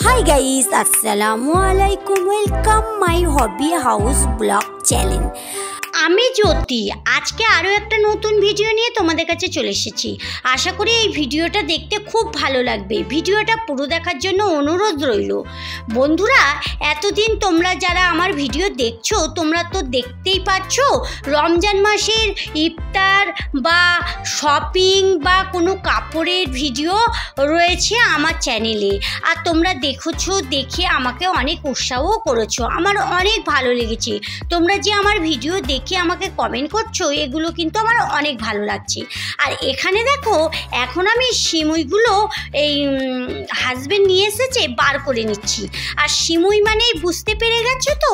Hi guys, Assalamualaikum. Welcome my hobby house blog channel. আমি জ্যোতি আজকে আরও একটা নতুন ভিডিও নিয়ে তোমাদের কাছে চলে এসেছি। আশা করি এই ভিডিওটা দেখতে খুব ভালো লাগবে। ভিডিওটা পুরো দেখার জন্য অনুরোধ রইল। বন্ধুরা, এতদিন তোমরা যারা আমার ভিডিও দেখছো তোমরা তো দেখতেই পাচ্ছ রমজান মাসের ইফতার বা শপিং বা কোনো কাপড়ের ভিডিও রয়েছে আমার চ্যানেলে। আর তোমরা দেখেছো, দেখে আমাকে অনেক উৎসাহও করেছো। আমার অনেক ভালো লেগেছে। তোমরা যে আমার ভিডিও দেখে আমাকে কমেন্ট করছো, এগুলো কিন্তু আমার অনেক ভালো লাগছে। আর এখানে দেখো, এখন আমি সিমুইগুলো এই হাজবেন্ড নিয়ে এসেছে, বার করে নিচ্ছি। আর সিমুই মানেই বুঝতে পেরে গেছো তো,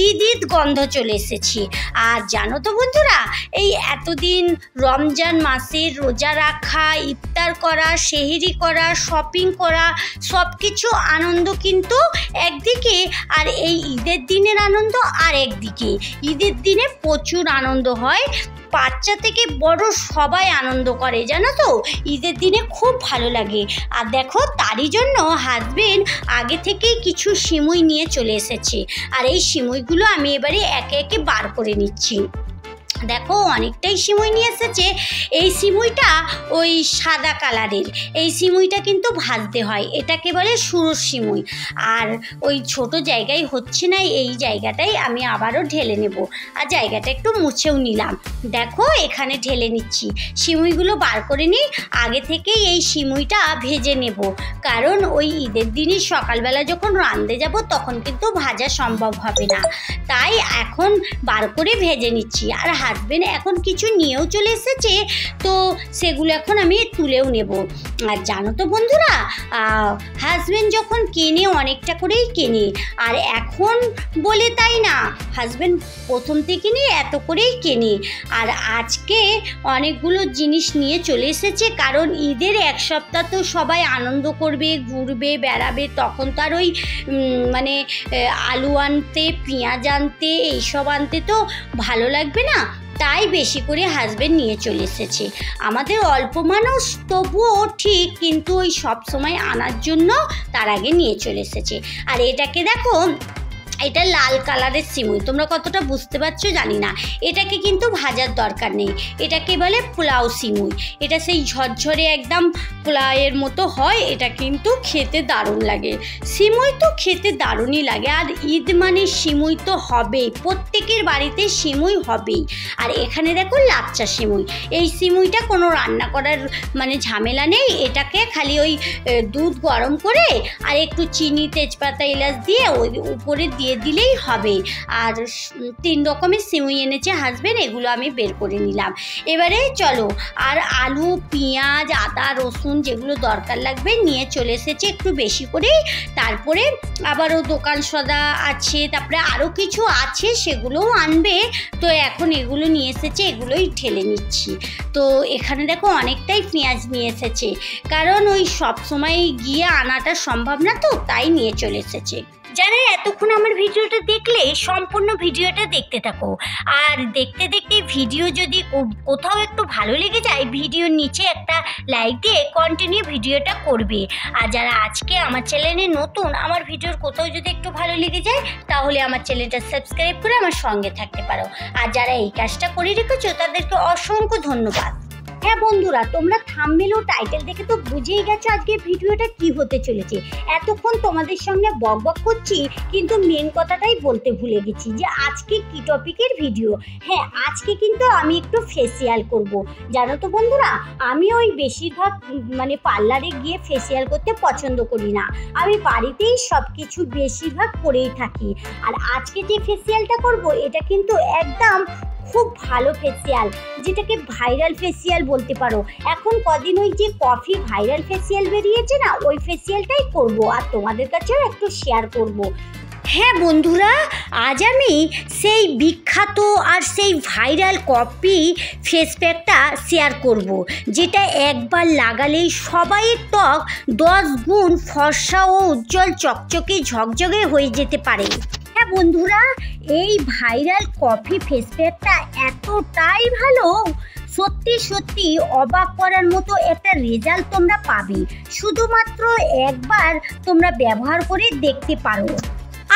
ঈদ গন্ধ চলে এসেছে। আর জানো তো বন্ধুরা, এই এতদিন রমজান মাসের রোজা রাখা, ইফতার করা, সেহরি করা, শপিং করা, সব কিছু আনন্দ কিন্তু একদিকে, আর এই ঈদের দিনের আনন্দ আর একদিকে। ঈদের দিনে প্রচুর আনন্দ হয়, বাচ্চা থেকে বড় সবাই আনন্দ করে, জানো তো। ঈদের দিনে খুব ভালো লাগে। আর দেখো, তারই জন্য হাজবেন্ড আগে থেকেই কিছু সিমুই নিয়ে চলে এসেছে। আর এই সিমুইগুলো আমি এবারে একে একে বার করে নিচ্ছি। দেখো, অনেকটাই সিমুই নিয়ে এসেছে। এই সিমুইটা ওই সাদা কালারের, এই সিমুইটা কিন্তু ভাজতে হয়, এটাকে বলে সুরস সিমুই। আর ওই ছোট জায়গায় হচ্ছে না, এই জায়গাটাই আমি আবারও ঢেলে নেব। আর জায়গাটা একটু মুছেও নিলাম। দেখো, এখানে ঢেলে নিচ্ছি। সিমুইগুলো বার করে নিই। আগে থেকেই এই সিমুইটা ভেজে নেব, কারণ ওই ঈদের দিনই সকালবেলা যখন রাঁধতে যাব তখন কিন্তু ভাজা সম্ভব হবে না, তাই এখন বার করে ভেজে নিচ্ছি। আর হাজবেন্ড এখন কিছু নিয়েও চলে এসেছে, তো সেগুলো এখন আমি তুলেও নেব। আর জানো তো বন্ধুরা, হাজবেন্ড যখন কেনে অনেকটা করেই কেনে, আর এখন বলে তাই না, হাজবেন্ড প্রথম থেকে নিয়ে এত করেই কেনে। আর আজকে অনেকগুলো জিনিস নিয়ে চলে এসেছে, কারণ ঈদের এক সপ্তাহ তো সবাই আনন্দ করবে, ঘুরবে, বেড়াবে, তখন তো আর ওই মানে আলু আনতে, পেঁয়াজ আনতে, এইসব আনতে তো ভালো লাগবে না, তাই বেশি করে হাজবেন্ড নিয়ে চলে এসেছে। আমাদের অল্প মানুষ, তবুও ঠিক, কিন্তু ওই সব সময় আনার জন্য তার আগে নিয়ে চলে এসেছে। আর এটাকে দেখো, এটা লাল কালারের সিমুই, তোমরা কতটা বুঝতে পারছো জানি না। এটাকে কিন্তু ভাজার দরকার নেই, এটাকে বলে পোলাও সিমুই। এটা সেই ঝরঝরে একদম পোলাওয়ের মতো হয়, এটা কিন্তু খেতে দারুণ লাগে। সিমুই তো খেতে দারুণই লাগে। আর ঈদ মানে সিমুই তো হবেই, প্রত্যেকের বাড়িতে সিমুই হবেই। আর এখানে দেখো লাচ্চা সিমুই। এই সিমুইটা কোনো রান্না করার মানে ঝামেলা নেই, এটাকে খালি ওই দুধ গরম করে আর একটু চিনি, তেজপাতা, এলাচ দিয়ে ওই উপরে দিয়ে দিলেই হবে। আর 3 রকমের সিমুই এনেছে হাজবেন্ড, এগুলো আমি বের করে নিলাম। এবারে চলো, আর আলু, পেঁয়াজ, আদা, রসুন যেগুলো দরকার লাগবে নিয়ে চলে এসেছে একটু বেশি করেই। তারপরে আবারও দোকান সদা আছে, তারপরে আরও কিছু আছে, সেগুলোও আনবে। তো এখন এগুলো নিয়ে এসেছে, এগুলোই ঢেলে নিচ্ছি। তো এখানে দেখো অনেকটাই পেঁয়াজ নিয়ে এসেছে, কারণ ওই সব সময় গিয়ে আনাটা সম্ভব না, তো তাই নিয়ে চলে এসেছে। যারা এতক্ষণ আমার ভিডিওটা দেখলে, সম্পূর্ণ ভিডিওটা দেখতে থাকো। আর দেখতে দেখতে ভিডিও যদি কোথাও একটু ভালো লেগে যায়, ভিডিওর নিচে একটা লাইক দিয়ে কন্টিনিউ ভিডিওটা করবে। আর যারা আজকে আমার চ্যানেলে নতুন, আমার ভিডিওর কোথাও যদি একটু ভালো লেগে যায়, তাহলে আমার চ্যানেলটা সাবস্ক্রাইব করে আমার সঙ্গে থাকতে পারো। আর যারা এই কাজটা করে রেখেছো, তাদেরকে অসংখ্য ধন্যবাদ। হ্যাঁ বন্ধুরা, তোমরা থাম্বনেল ও টাইটেল দেখে তো বুঝেই গেছো আজকে ভিডিওটা কি হতে চলেছে। এতক্ষণ তোমাদের সঙ্গে বকবক করছি, কিন্তু মেন কথাটাই বলতে ভুলে গেছি যে আজকে কি টপিকের ভিডিও। হ্যাঁ, আজকে কিন্তু আমি একটু ফেসিয়াল করব। জানো তো বন্ধুরা, আমি ওই বেশিরভাগ মানে পার্লারে গিয়ে ফেসিয়াল করতে পছন্দ করি না, আমি বাড়িতেই সব কিছু বেশিরভাগ করেই থাকি। আর আজকে যে ফেসিয়ালটা করব, এটা কিন্তু একদম খুব ভালো ফেসিয়াল, যেটাকে ভাইরাল ফেসিয়াল বলতে পারো। এখন কদিন ওই যে কফি ভাইরাল ফেসিয়াল বেরিয়েছে না, ওই ফেসিয়ালটাই করব, আর তোমাদের কাছেও একটু শেয়ার করব। হ্যাঁ বন্ধুরা, আজ আমি সেই বিখ্যাত আর সেই ভাইরাল কফি ফেস প্যাকটা শেয়ার করব, যেটা একবার লাগালেই সবাইয়ের ত্বক 10 গুণ ফর্সা ও উজ্জ্বল, চকচকে, ঝকঝকে হয়ে যেতে পারে। হ্যাঁ বন্ধুরা, এই ভাইরাল কফি ফেস প্যাকটা এতটাই ভালো, সত্যি সত্যি অবাক করার মতো একটা রেজাল্ট তোমরা পাবে। শুধুমাত্র একবার তোমরা ব্যবহার করে দেখতে পারো।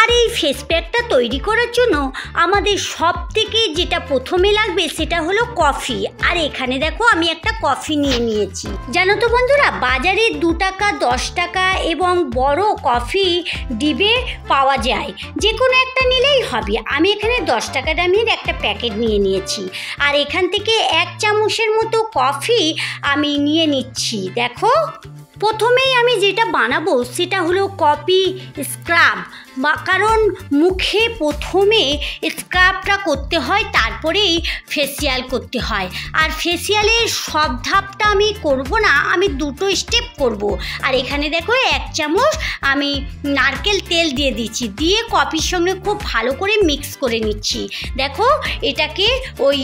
আর এই ফেস প্যাকটা তৈরি করার জন্য আমাদের সব থেকে যেটা প্রথমে লাগবে সেটা হলো কফি। আর এখানে দেখো আমি একটা কফি নিয়ে নিয়েছি। জানো তো বন্ধুরা, বাজারে 2 টাকা 10 টাকা এবং বড় কফি ডিবে পাওয়া যায়, যে কোনো একটা নিলেই হবে। আমি এখানে 10 টাকা দামের একটা প্যাকেট নিয়ে নিয়েছি। আর এখান থেকে 1 চামচের মতো কফি আমি নিয়ে নিচ্ছি। দেখো, প্রথমেই আমি যেটা বানাবো সেটা হলো কফি স্ক্রাব, কারণ মুখে প্রথমে স্ক্রাবটা করতে হয়, তারপরেই ফেসিয়াল করতে হয়। আর ফেসিয়ালের সব ধাপটা আমি করব না, আমি 2টো স্টেপ করব। আর এখানে দেখো 1 চামচ আমি নারকেল তেল দিয়ে দিচ্ছি, দিয়ে কফির সঙ্গে খুব ভালো করে মিক্স করে নিচ্ছি। দেখো, এটাকে ওই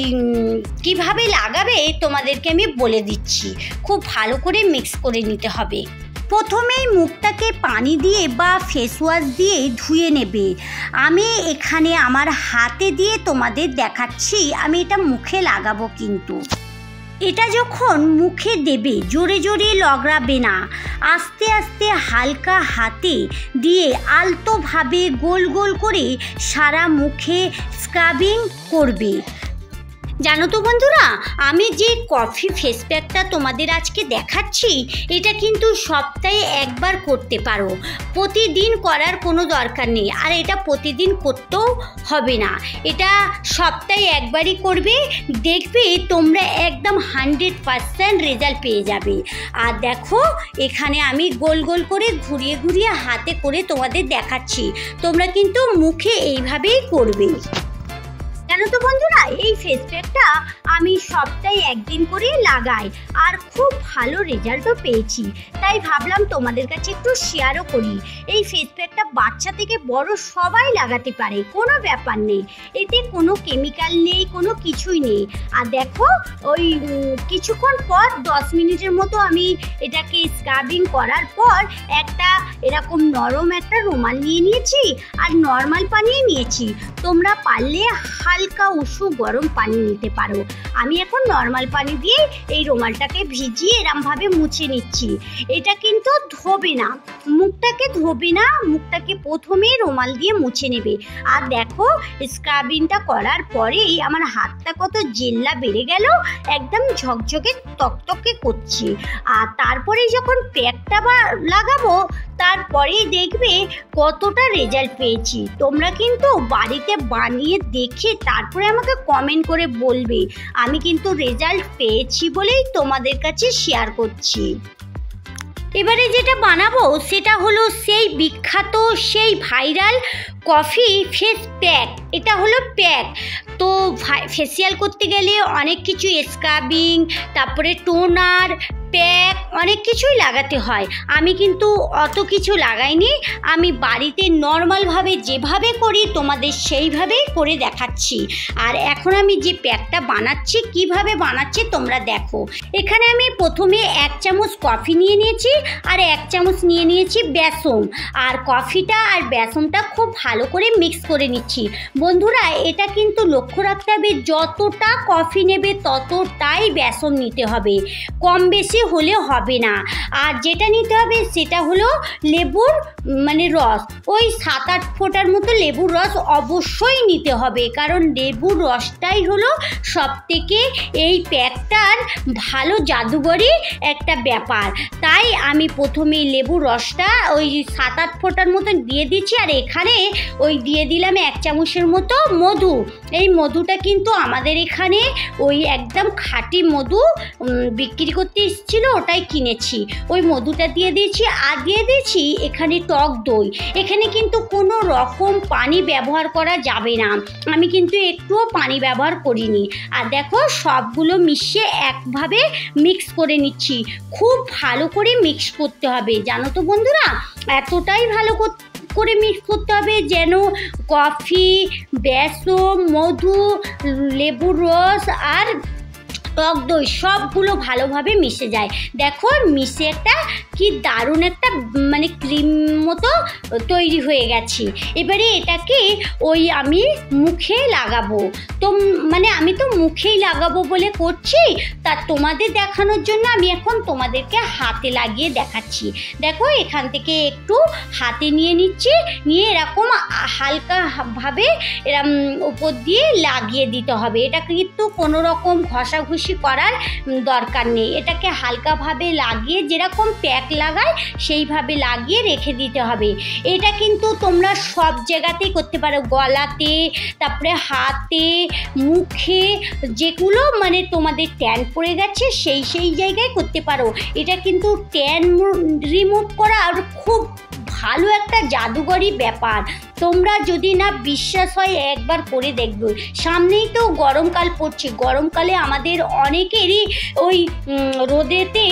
কিভাবে লাগাবে তোমাদেরকে আমি বলে দিচ্ছি। খুব ভালো করে মিক্স করে নিতে হবে। প্রথমেই মুখটাকে পানি দিয়ে বা ফেস ওয়াশ দিয়ে ধুয়ে নেবে। আমি এখানে আমার হাতে দিয়ে তোমাদের দেখাচ্ছি, আমি এটা মুখে লাগাবো। কিন্তু এটা যখন মুখে দেবে জোরে জোরে লাগাবে না, আস্তে আস্তে হালকা হাতে দিয়ে আলতোভাবে গোল গোল করে সারা মুখে স্ক্রাবিং করবে। জানো তো বন্ধুরা, আমি যে কফি ফেস প্যাকটা তোমাদের আজকে দেখাচ্ছি এটা কিন্তু সপ্তাহে একবার করতে পারো, প্রতিদিন করার কোনো দরকার নেই। আর এটা প্রতিদিন করতেও হবে না, এটা সপ্তাহে একবারই করবে, দেখবে তোমরা একদম 100% রেজাল্ট পেয়ে যাবে। আর দেখো, এখানে আমি গোল গোল করে ঘুরিয়ে ঘুরিয়ে হাতে করে তোমাদের দেখাচ্ছি, তোমরা কিন্তু মুখে এইভাবেই করবে। জানো তো বন্ধুরা, এই ফেস প্যাকটা আমি সপ্তাহে 1 দিন করে লাগাই আর খুব ভালো রেজাল্টও পেয়েছি, তাই ভাবলাম তোমাদের কাছে একটু শেয়ারও করি। এই ফেস প্যাকটা বাচ্চা থেকে বড় সবাই লাগাতে পারে, কোনো ব্যাপার নেই, এতে কোনো কেমিক্যাল নেই, কোনো কিছুই নেই। আর দেখো, ওই কিছুক্ষণ পর 10 মিনিটের মতো আমি এটাকে স্ক্রাবিং করার পর একটা এরকম নরম একটা রুমাল নিয়ে নিয়েছি আর নর্মাল পানি নিয়েছি। তোমরা পারলে হালকা উষ্ণ গরম পানি নিতে পারো। আমি এখন নর্মাল পানি দিয়ে এই রুমালটাকে ভিজিয়ে এরমভাবে মুছে নিচ্ছি। এটা কিন্তু ধোবে না, মুখটাকে ধোবে না, মুখটাকে প্রথমে রুমাল দিয়ে মুছে নেবে। আর দেখো, স্ক্রাবিংটা করার পরেই আমার হাতটা কত জেল্লা বেড়ে গেল, একদম ঝকঝকে তকতকে করছে। আর তারপরে যখন প্যাকটা লাগাবো তারপরেই দেখবে কতটা রেজাল্ট পেয়েছি। তোমরা কিন্তু বাড়িতে বানিয়ে দেখে তারপরে আমাকে কমেন্ট করে বলবে। আমি কিন্তু রেজাল্ট পেয়েছি বলেই তোমাদের কাছে শেয়ার করছি। এবারে যেটা বানাবো সেটা হলো সেই বিখ্যাত, সেই ভাইরাল কফি ফেস প্যাক। এটা হলো প্যাক। তো ফেসিয়াল করতে গেলে অনেক কিছু স্ক্রাবিং, তারপরে টোনার, প্যাক অনেক কিছুই লাগাতে হয়। আমি কিন্তু অত কিছু লাগাইনি, আমি বাড়িতে নর্মালভাবে যেভাবে করি তোমাদের সেইভাবেই করে দেখাচ্ছি। আর এখন আমি যে প্যাকটা বানাচ্ছি কিভাবে বানাচ্ছি তোমরা দেখো। এখানে আমি প্রথমে 1 চামচ কফি নিয়ে নিয়েছি আর 1 চামচ নিয়ে নিয়েছি বেসন। আর কফিটা আর বেসনটা খুব ভালো করে মিক্স করে নিচ্ছি। বন্ধুরা, এটা কিন্তু লক্ষ্য রাখতে হবে, যতটা কফি নেবে ততটাই বেসন নিতে হবে, কম বেশি হলে হবে না। আর যেটা নিতে হবে সেটা হলো লেবুর রস, ওই 7-8 ফোঁটার মতো লেবুর রস অবশ্যই নিতে হবে, কারণ লেবুর রসটাই হলো সবথেকে এই প্যাকটার ভালো জাদুঘরি একটা ব্যাপার। তাই আমি প্রথমে লেবুর রসটা ওই 7-8 ফোঁটার মতো দিয়ে দিচ্ছি। আর এখানে ওই দিয়ে দিলাম 1 চামচের মতো মধু। এই মধুটা কিন্তু আমাদের এখানে ওই একদম খাঁটি মধু বিক্রি করতে এসেছিলো, ওটাই কিনেছি। ওই মধুটা দিয়ে দিয়েছি আর দিয়ে দিয়েছি এখানে টক দই। এখানে কিন্তু কোনো রকম পানি ব্যবহার করা যাবে না, আমি কিন্তু একটুও পানি ব্যবহার করিনি। আর দেখো, সবগুলো মিশিয়ে একভাবে মিক্স করে নিচ্ছি। খুব ভালো করে মিক্স করতে হবে, জানো তো বন্ধুরা, এতটাই ভালো করে মিক্স করতে হবে যেন কফি, বেসন, মধু, লেবুর রস আর টক দই সবগুলো ভালোভাবে মিশে যায়। দেখো মিশে একটা কি দারুণ একটা মানে ক্রিম মতো তৈরি হয়ে গেছে। এবারে এটাকে আমি মুখে লাগাবো। তো মানে আমি তো মুখেই লাগাবো বলে করছি, তা তোমাদের দেখানোর জন্য আমি এখন তোমাদেরকে হাতে লাগিয়ে দেখাচ্ছি। দেখো এখান থেকে একটু হাতে নিয়ে নিচ্ছি, নিয়ে এরকম হালকাভাবে এরকম উপর দিয়ে লাগিয়ে দিতে হবে। এটা কিন্তু কোনো রকম ঘষাঘষি করার দরকার নেই। এটাকে হালকাভাবে লাগিয়ে যেরকম প্যাক লাগায় সেইভাবে লাগিয়ে রেখে দিতে হবে। এটা কিন্তু তোমরা সব জায়গাতেই করতে পারো, গলাতে, তারপরে হাতে, মুখে, যেগুলো মানে তোমাদের ট্যান পড়ে গেছে সেই জায়গায় করতে পারো। এটা কিন্তু ট্যান রিমুভ করা আর খুব ভালো একটা জাদুঘরি ব্যাপার। তোমরা যদি না বিশ্বাস হয় একবার করে দেখবে। সামনেই তো গরমকাল পড়ছে, গরমকালে আমাদের অনেকেরই ওই রোদেতে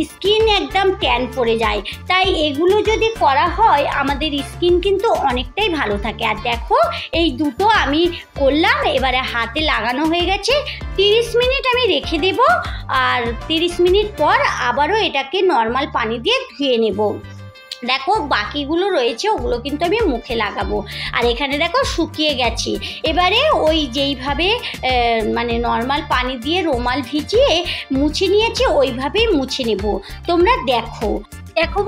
স্কিন একদম ট্যান পড়ে যায়। তাই এগুলো যদি করা হয় আমাদের স্কিন কিন্তু অনেকটাই ভালো থাকে। আর দেখো এই দুটো আমি করলাম, এবারে হাতে লাগানো হয়ে গেছে। 30 মিনিট আমি রেখে দেব, আর 30 মিনিট পর আবারও এটাকে নর্মাল পানি দিয়ে ধুয়ে নেব। দেখো বাকিগুলো রয়েছে ওগুলো কিন্তু আমি মুখে লাগাবো। আর এখানে দেখো শুকিয়ে গেছে। এবারে যেইভাবে মানে নর্মাল পানি দিয়ে রুমাল ভিজিয়ে মুছে নিয়েছি ওইভাবেই মুছে নেব। তোমরা দেখো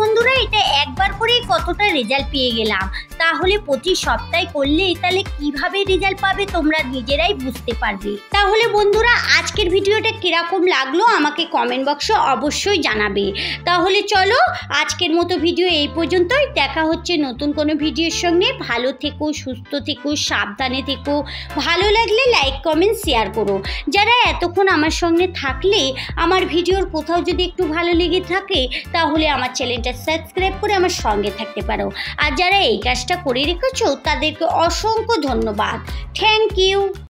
বন্ধুরা, এটা একবার করেই কতটা রেজাল্ট পেয়ে গেলাম। তাহলে প্রতি সপ্তাহে করলে তাহলে কিভাবে রেজাল্ট পাবে তোমরা নিজেরাই বুঝতে পারবে। তাহলে বন্ধুরা আজকের ভিডিওটা কিরকম লাগলো আমাকে কমেন্ট বক্সে অবশ্যই জানাবে। তাহলে চলো আজকের মতো ভিডিও এই পর্যন্তই। দেখা হচ্ছে নতুন কোনো ভিডিওর সঙ্গে। ভালো থেকো, সুস্থ থেকো, সাবধানে থেকো। ভালো লাগলে লাইক কমেন্ট শেয়ার করো। যারা এতক্ষণ আমার সঙ্গে থাকলে, আমার ভিডিওর কোথাও যদি একটু ভালো লেগে থাকে তাহলে আমার চ্যানেলটা সাবস্ক্রাইব করে আমার সঙ্গে থাকতে পারো। আর যারা এই কাজটা করে রেখেছো তাদেরকে অসংখ্য ধন্যবাদ। Thank you.